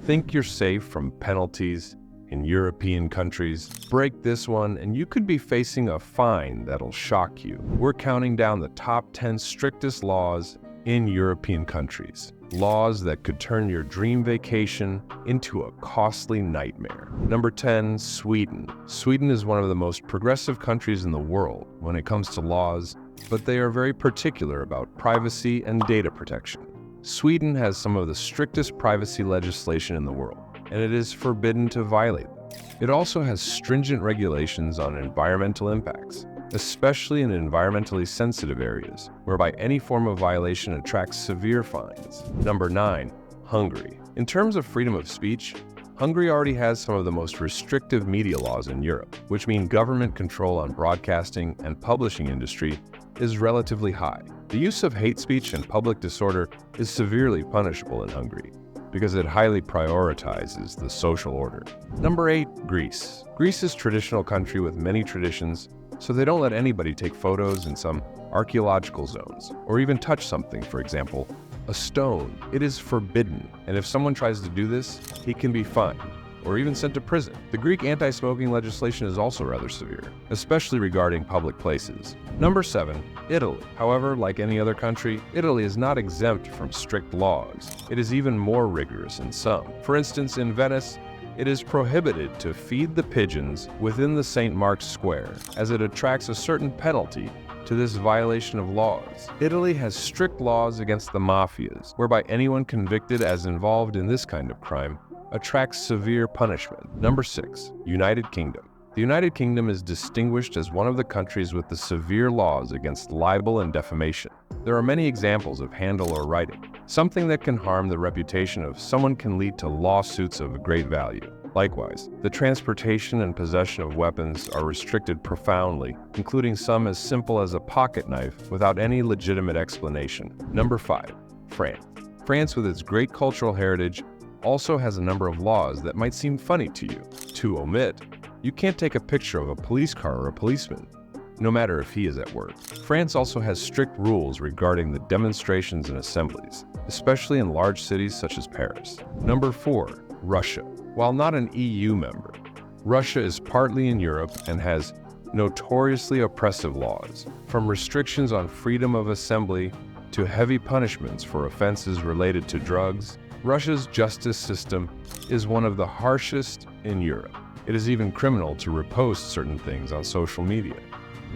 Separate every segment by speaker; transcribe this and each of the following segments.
Speaker 1: Think you're safe from penalties in European countries? Break this one and you could be facing a fine that'll shock you. We're counting down the top 10 strictest laws in European countries. Laws that could turn your dream vacation into a costly nightmare. Number 10, Sweden. Sweden is one of the most progressive countries in the world when it comes to laws, but they are very particular about privacy and data protection. Sweden has some of the strictest privacy legislation in the world, and it is forbidden to violate them. It also has stringent regulations on environmental impacts, especially in environmentally sensitive areas, whereby any form of violation attracts severe fines. Number 9, Hungary. In terms of freedom of speech, Hungary already has some of the most restrictive media laws in Europe, which mean government control on broadcasting and publishing industry is relatively high. The use of hate speech and public disorder is severely punishable in Hungary because it highly prioritizes the social order. Number 8, Greece. Greece is a traditional country with many traditions, so they don't let anybody take photos in some archaeological zones or even touch something, for example, a stone. It is forbidden, and if someone tries to do this, he can be fined or even sent to prison. The Greek anti-smoking legislation is also rather severe, especially regarding public places. Number 7, Italy. However, like any other country, Italy is not exempt from strict laws. It is even more rigorous in some. For instance, in Venice, it is prohibited to feed the pigeons within the St. Mark's Square, as it attracts a certain penalty to this violation of laws. Italy has strict laws against the mafias, whereby anyone convicted as involved in this kind of crime attracts severe punishment. Number 6, United Kingdom. The United Kingdom is distinguished as one of the countries with the severe laws against libel and defamation. There are many examples of handle or writing. Something that can harm the reputation of someone can lead to lawsuits of great value. Likewise, the transportation and possession of weapons are restricted profoundly, including some as simple as a pocket knife without any legitimate explanation. Number 5, France. France, with its great cultural heritage, also has a number of laws that might seem funny to you. To omit, you can't take a picture of a police car or a policeman, no matter if he is at work. France also has strict rules regarding the demonstrations and assemblies, especially in large cities such as Paris. Number 4, Russia. While not an EU member, Russia is partly in Europe and has notoriously oppressive laws, from restrictions on freedom of assembly to heavy punishments for offenses related to drugs. Russia's justice system is one of the harshest in Europe. It is even criminal to repost certain things on social media.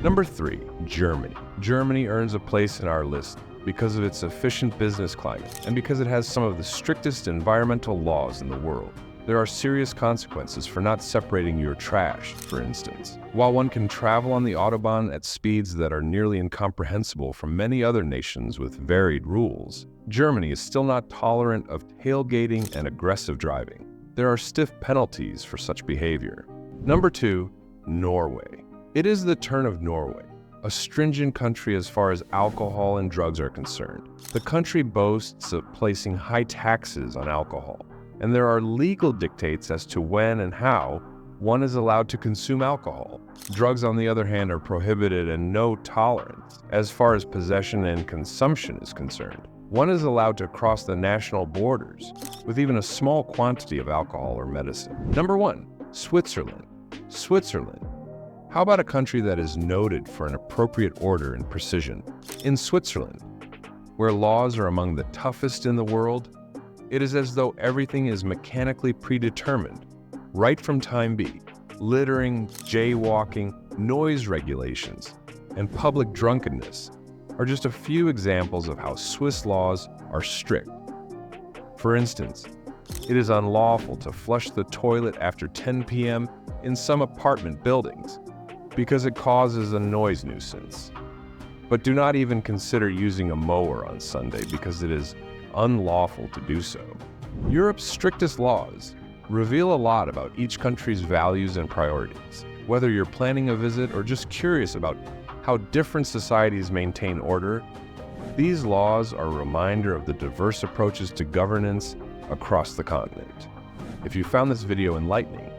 Speaker 1: Number 3, Germany. Germany earns a place in our list because of its efficient business climate and because it has some of the strictest environmental laws in the world. There are serious consequences for not separating your trash, for instance. While one can travel on the Autobahn at speeds that are nearly incomprehensible from many other nations with varied rules, Germany is still not tolerant of tailgating and aggressive driving. There are stiff penalties for such behavior. Number 2, Norway. It is the turn of Norway, a stringent country as far as alcohol and drugs are concerned. The country boasts of placing high taxes on alcohol, and there are legal dictates as to when and how one is allowed to consume alcohol. Drugs, on the other hand, are prohibited and no tolerance as far as possession and consumption is concerned. One is allowed to cross the national borders with even a small quantity of alcohol or medicine. Number 1, Switzerland. Switzerland. How about a country that is noted for an appropriate order and precision? In Switzerland, where laws are among the toughest in the world, it is as though everything is mechanically predetermined, right from time B. Littering, jaywalking, noise regulations, and public drunkenness are just a few examples of how Swiss laws are strict. For instance, it is unlawful to flush the toilet after 10 p.m. in some apartment buildings because it causes a noise nuisance. But do not even consider using a mower on Sunday because it is unlawful to do so. Europe's strictest laws reveal a lot about each country's values and priorities. Whether you're planning a visit or just curious about how different societies maintain order, these laws are a reminder of the diverse approaches to governance across the continent. If you found this video enlightening,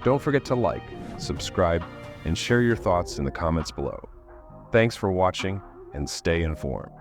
Speaker 1: don't forget to like, subscribe, and share your thoughts in the comments below. Thanks for watching, and stay informed.